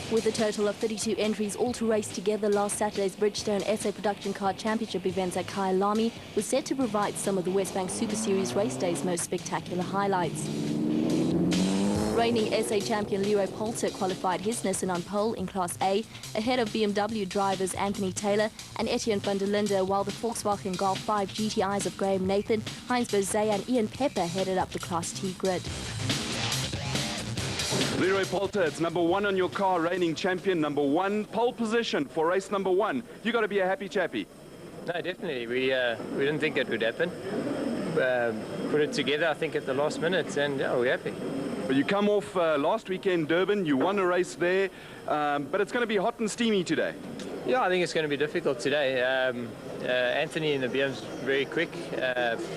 With a total of 32 entries all to race together, last Saturday's Bridgestone SA Production Car Championship events at Kyalami was set to provide some of the Westbank Super Series race day's most spectacular highlights. Reigning SA champion Leroy Poulter qualified his Nissan on pole in Class A, ahead of BMW drivers Anthony Taylor and Etienne van der Linde, while the Volkswagen Golf 5 GTIs of Graham Nathan, Heinz Bozay and Ian Pepper headed up the Class T grid. Leroy Poulter, it's number one on your car, reigning champion, number one, pole position for race number one. You got to be a happy chappy. No, definitely. We didn't think it would happen. Put it together, I think, at the last minute, and yeah, we're happy. But you come off last weekend, Durban, you won a race there, but it's going to be hot and steamy today. Yeah, I think it's going to be difficult today. Anthony in the BM's very quick,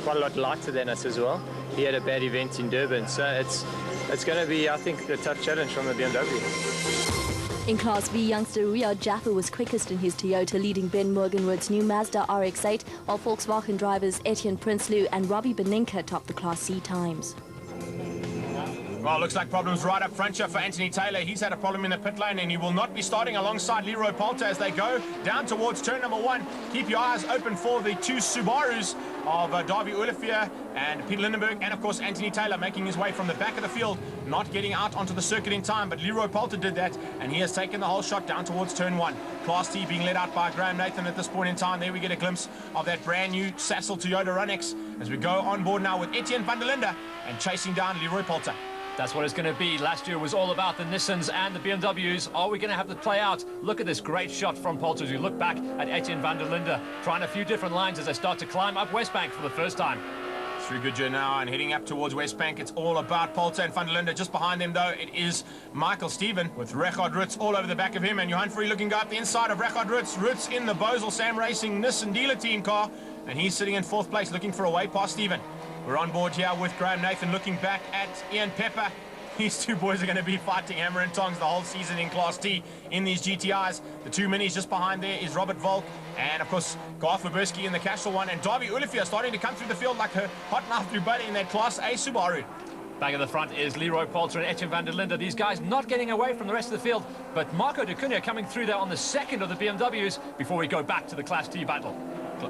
quite a lot lighter than us as well. He had a bad event in Durban, so it's going to be, I think, a tough challenge from the BMW. In Class B, youngster Riyad Jaffa was quickest in his Toyota, leading Ben Morganwood's new Mazda RX-8, while Volkswagen drivers Etienne Prinsloo and Robbie Beninka topped the Class C times. Well, looks like problems right up front here for Anthony Taylor. He's had a problem in the pit lane and he will not be starting alongside Leroy Poulter as they go down towards turn number one. Keep your eyes open for the two Subarus of Davy Olivier and Peter Lindenberg, and of course Anthony Taylor making his way from the back of the field, not getting out onto the circuit in time, but Leroy Poulter did that and he has taken the whole shot down towards turn one. Class T being led out by Graham Nathan at this point in time. There we get a glimpse of that brand new Sassel Toyota Runex as we go on board now with Etienne van der Linde and chasing down Leroy Poulter. That's what it's going to be. Last year was all about the Nissans and the BMWs. Are we going to have to play out? Look at this great shot from Poulter as we look back at Etienne van der Linde, trying a few different lines as they start to climb up Westbank for the first time. Through Goodyear now and heading up towards Westbank. It's all about Poulter and van der Linde. Just behind them, though, it is Michael Steven with Rechard Roots all over the back of him. And Johan Free looking to go up the inside of Rechard Roots. Roots in the Bosel Sam Racing Nissan dealer team car. And he's sitting in fourth place looking for a way past Steven. We're on board here with Graham Nathan looking back at Ian Pepper. These two boys are going to be fighting hammer and tongs the whole season in Class T in these GTIs. The two minis just behind there is Robert Volk and, of course, Garth Verbirski in the Cashel one. And Davy Olivier starting to come through the field like a hot knife through butter in that Class A Subaru. Back at the front is Leroy Poulter and Etienne van der Linde. These guys not getting away from the rest of the field, but Marco de Cunha coming through there on the second of the BMWs before we go back to the Class T battle.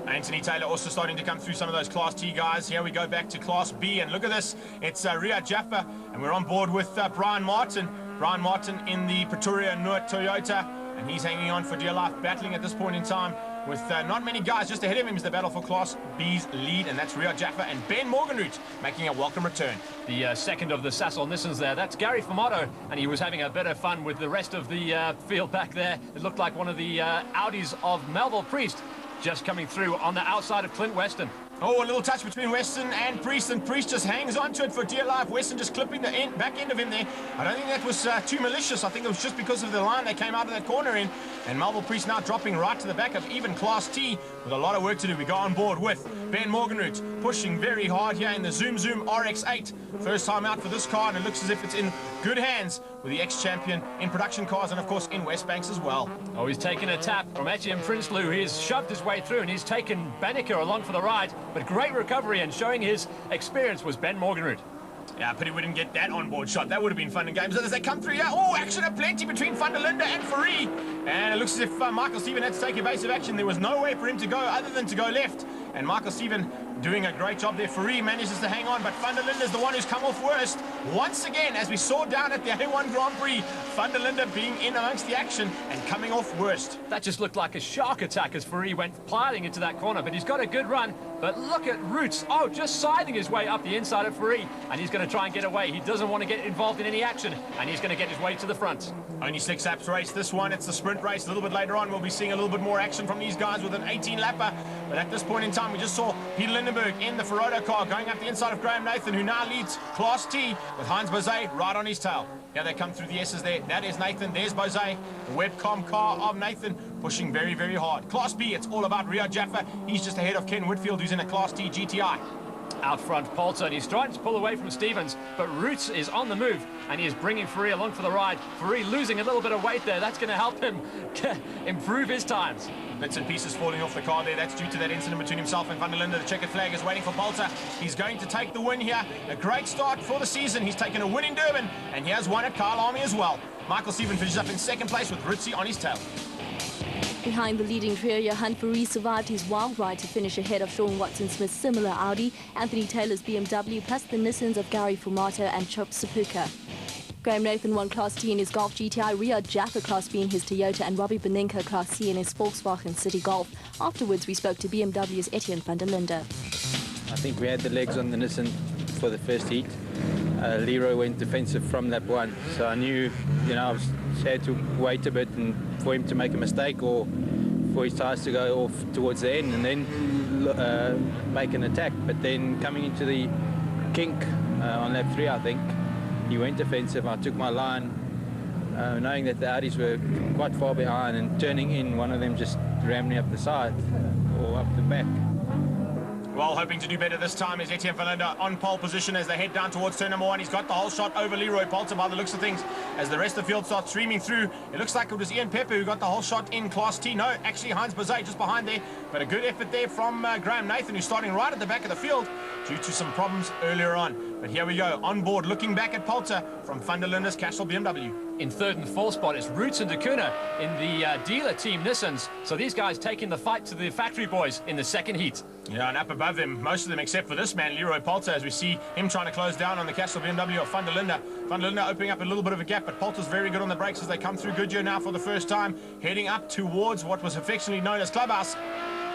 Anthony Taylor also starting to come through some of those Class T guys. Here we go back to Class B, and look at this. It's Riyad Jaffa, and we're on board with Brian Martin. Brian Martin in the Pretoria Noord Toyota, and he's hanging on for dear life, battling at this point in time with not many guys. Just ahead of him is the battle for Class B's lead, and that's Riyad Jaffa and Ben Morganroot making a welcome return. The second of the Sassel Nissans there, that's Gary Formato, and he was having a bit of fun with the rest of the field back there. It looked like one of the Audis of Melville Priest, just coming through on the outside of Clint Weston. Oh, a little touch between Weston and Priest just hangs on to it for dear life. Weston just clipping the back end of him there. I don't think that was too malicious. I think it was just because of the line they came out of that corner in. And Melville Priest now dropping right to the back of even Class T with a lot of work to do. We go on board with Ben Morganroot pushing very hard here in the Zoom RX-8. First time out for this car, and it looks as if it's in good hands with the ex-champion in production cars and, of course, in Westbanks as well. Oh, he's taken a tap from Etienne Prinsloo. He's shoved his way through, and he's taken Banneker along for the ride. But great recovery, and showing his experience was Ben Morganroot. Yeah, pity we didn't get that on-board shot. That would have been fun in games. As they come through here, oh, action aplenty between van der Linde and Fourie. And it looks as if Michael Steven had to take evasive action. There was no way for him to go other than to go left. And Michael Steven doing a great job there. Fourie manages to hang on, but van der Linde is the one who's come off worst. Once again, as we saw down at the A1 Grand Prix, van der Linde being in amongst the action and coming off worst. That just looked like a shark attack as Fourie went piling into that corner, but he's got a good run. But look at Roots, oh, just siding his way up the inside of Fourie, and he's going to try and get away. He doesn't want to get involved in any action, and he's going to get his way to the front. Only 6 laps race this one. It's the sprint race. A little bit later on, we'll be seeing a little bit more action from these guys with an 18-lapper. But at this point in time, we just saw Peter Lindenberg in the Ferrado car going up the inside of Graham Nathan, who now leads Class T with Heinz Bozay right on his tail. Here they come through the S's there. That is Nathan. There's Bozay. The webcam car of Nathan pushing very, very hard. Class B, it's all about Riyad Jaffa. He's just ahead of Ken Whitfield, who's in a Class T GTI. Out front, Poulter, and he's trying to pull away from Stevens, but Roots is on the move, and he is bringing Fourie along for the ride. Fourie losing a little bit of weight there. That's going to help him improve his times. Bits and pieces falling off the car there. That's due to that incident between himself and van der Linde. The checkered flag is waiting for Poulter. He's going to take the win here. A great start for the season. He's taken a win in Durban, and he has one at Kyalami as well. Michael Stephen finishes up in second place with Ritzy on his tail. Behind the leading trio, Johan Fourie survived his wild ride to finish ahead of Sean Watson-Smith's similar Audi, Anthony Taylor's BMW, plus the Nissans of Gary Fumato and Chop Sapuka. Graham Nathan won Class T in his Golf GTI, Riyad Jaffa Class B in his Toyota, and Robbie Benenko Class C in his Volkswagen City Golf. Afterwards, we spoke to BMW's Etienne van der Linde. I think we had the legs on the Nissan for the first heat. Leroy went defensive from lap one, so I knew, I had to wait a bit and for him to make a mistake or for his tyres to go off towards the end and then make an attack. But then coming into the kink on lap 3, I think, he went defensive. I took my line, knowing that the Audis were quite far behind, and turning in, one of them just rammed me up the side or up the back. Well, hoping to do better this time is Etienne van der Linde on pole position as they head down towards turn number 1. He's got the whole shot over Leroy Poulter by the looks of things. As the rest of the field starts streaming through, it looks like it was Ian Pepper who got the whole shot in Class T. No, actually Heinz Bazet just behind there. But a good effort there from Graham Nathan, who's starting right at the back of the field due to some problems earlier on. But here we go, on board, looking back at Poulter from van der Linde's Cashel BMW. In third and fourth spot, it's Roots and Dakuna in the dealer team Nissans. So these guys taking the fight to the factory boys in the second heat. Yeah, and up above them, most of them except for this man, Leroy Poulter, as we see him trying to close down on the Cashel BMW of van der Linde. Van der Linde opening up a little bit of a gap, but Poulter's very good on the brakes as they come through Goodyear now for the first time, heading up towards what was affectionately known as Clubhouse.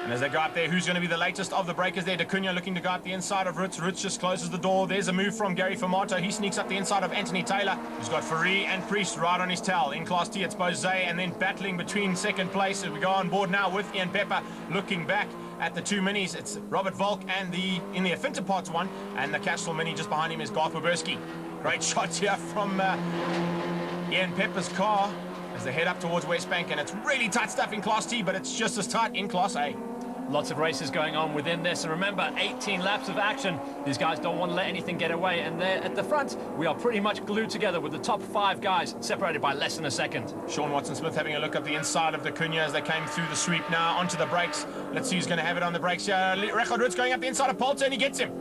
And as they go up there, who's going to be the latest of the breakers there? Dacunia looking to go up the inside of Roots. Roots just closes the door. There's a move from Gary Fumato. He sneaks up the inside of Anthony Taylor, who's got Fourie and Priest right on his tail. In Class T, it's Bose, and then battling between second place as we go on board now with Ian Pepper looking back at the two minis. It's Robert Volk and in the Affinta Parts one, and the Cashel Mini just behind him is Garth Boberski. Great shots here from Ian Pepper's car as they head up towards West Bank, and it's really tight stuff in Class T, but it's just as tight in Class A. Lots of races going on within this, and remember, 18 laps of action. These guys don't want to let anything get away, and there at the front, we are pretty much glued together with the top 5 guys separated by less than a second. Sean Watson-Smith having a look at the inside of the Dacunia as they came through the sweep now onto the brakes. Let's see who's going to have it on the brakes here. Richard Roots going up the inside of Poulter, and he gets him.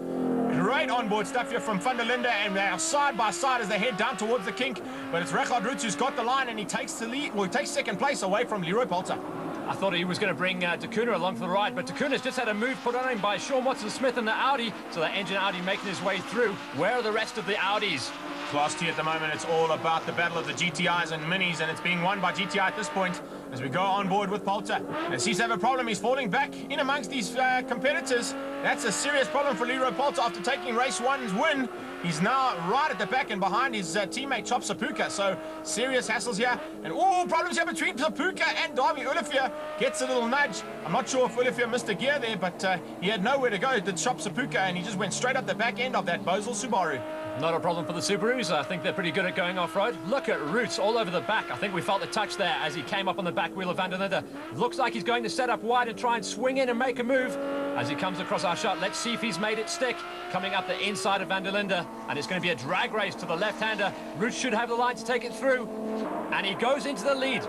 Great onboard stuff here from van der Linde, and they are side by side as they head down towards the kink. But it's Richard Roots who's got the line, and he takes the lead. Well, he takes second place away from Leroy Poulter. I thought he was going to bring Dakuna along for the ride, but Dacuna's just had a move put on him by Sean Watson-Smith and the Audi, so the engine Audi making his way through. Where are the rest of the Audis? Class T at the moment, it's all about the battle of the GTIs and Minis, and it's being won by GTI at this point as we go on board with Poulter. And seems to have a problem. He's falling back in amongst these competitors. That's a serious problem for Leroy Poulter after taking race 1's win. He's now right at the back and behind his teammate Chop Sapuka. So serious hassles here. And problems here between Sapuka and Darby. Olivier gets a little nudge. I'm not sure if Olivier missed a gear there, but he had nowhere to go, did Chop Sapuka, and he just went straight up the back end of that Bosel Subaru. Not a problem for the Subarus. I think they're pretty good at going off-road. Look at Roots all over the back. I think we felt the touch there as he came up on the back wheel of van der Linde. Looks like he's going to set up wide and try and swing in and make a move. As he comes across our shot, let's see if he's made it stick. Coming up the inside of van der Linde, and it's going to be a drag race to the left-hander. Roots should have the line to take it through, and he goes into the lead.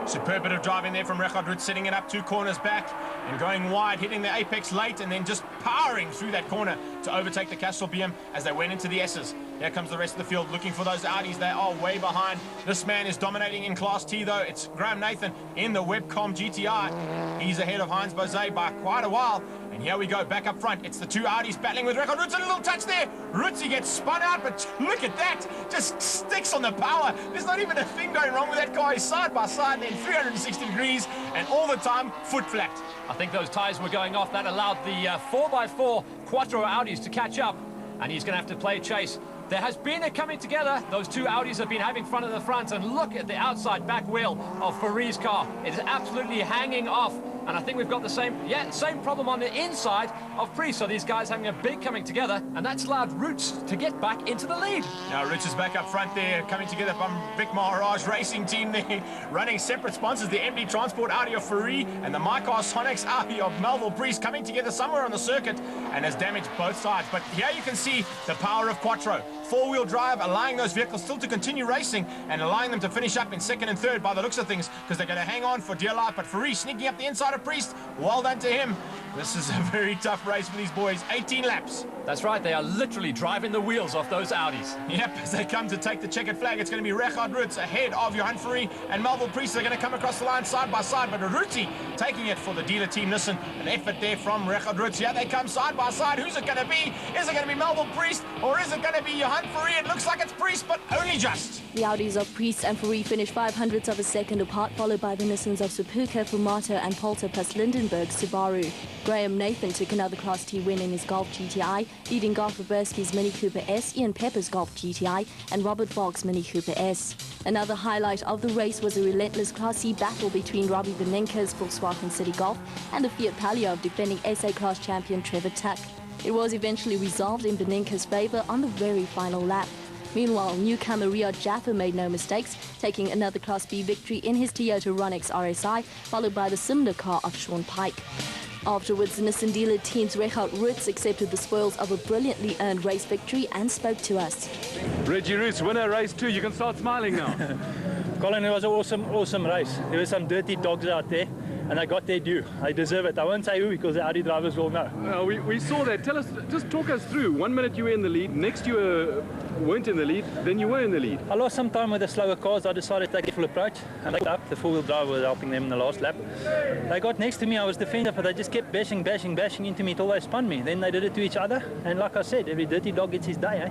Superb bit of driving there from Richard Roots, setting it up 2 corners back and going wide, hitting the apex late and then just powering through that corner to overtake the Cashel BM as they went into the S's. Here comes the rest of the field looking for those Audis. They are way behind. This man is dominating in Class T though. It's Graham Nathan in the Webcom GTI. He's ahead of Heinz Bose by quite a while. And here we go, back up front. It's the 2 Audis battling with Richard Roots. A little touch there. Roots, he gets spun out, but look at that. Just sticks on the power. There's not even a thing going wrong with that car. He's side by side, then 360 degrees, and all the time, foot flat. I think those tyres were going off. That allowed the 4x4 Quattro Audis to catch up, and he's going to have to play chase. There has been a coming together. Those 2 Audis have been having fun at the front, and look at the outside back wheel of Fourie's car. It is absolutely hanging off, and I think we've got the same problem on the inside of Priest. So these guys having a big coming together, and that's allowed Roots to get back into the lead. Now Roots is back up front there, coming together from Vic Maharaj Racing Team there, running separate sponsors, the MD Transport Audi of Fourie and the MyCar Sonics Audi of Melville Priest, coming together somewhere on the circuit and has damaged both sides. But here you can see the power of Quattro. four-wheel drive, allowing those vehicles still to continue racing and allowing them to finish up in second and third by the looks of things, because they're going to hang on for dear life. But Faris sneaking up the inside of Priest. Well done to him. This is a very tough race for these boys. 18 laps. That's right, they are literally driving the wheels off those Audis. Yep, as they come to take the checkered flag, it's going to be Richard Roots ahead of Johan Fourie and Melville Priest. They're going to come across the line side by side, but Ruti taking it for the dealer team. Listen, an effort there from Richard Roots. Here they come side by side. Who's it going to be? Is it going to be Melville Priest or is it going to be Johan Fourie? It looks like it's Priest, but only just. The Audis of Priest and Fourie finished 500ths of a second apart, followed by the Nissans of Superka, Fumato and Polter plus Lindenberg Subaru. Graham Nathan took another Class T win in his Golf GTI, leading Garth Roberski's Mini Cooper S, Ian Pepper's Golf GTI and Robert Volk's Mini Cooper S. Another highlight of the race was a relentless Class C battle between Robbie Benenka's Volkswagen City Golf and the Fiat Palio of defending SA Class champion Trevor Tuck. It was eventually resolved in Benenka's favour on the very final lap. Meanwhile, newcomer Riyad Jaffa made no mistakes, taking another Class B victory in his Toyota Ronex RSI, followed by the similar car of Sean Pike. Afterwards, the Nissan dealer team's Richard Roots accepted the spoils of a brilliantly earned race victory and spoke to us. Reggie Roots, winner race 2. You can start smiling now. Colin, it was an awesome race. There were some dirty dogs out there, and they got their due. They deserve it. I won't say who because the Audi drivers will know. We saw that. Tell us, just talk us through. 1 minute you were in the lead, next you weren't in the lead, then you were in the lead. I lost some time with the slower cars. I decided to take a full approach, and they got up. The four-wheel drive was helping them in the last lap. They got next to me. I was defensive, but they just kept bashing into me until they spun me. Then they did it to each other, and like I said, every dirty dog gets his day, eh?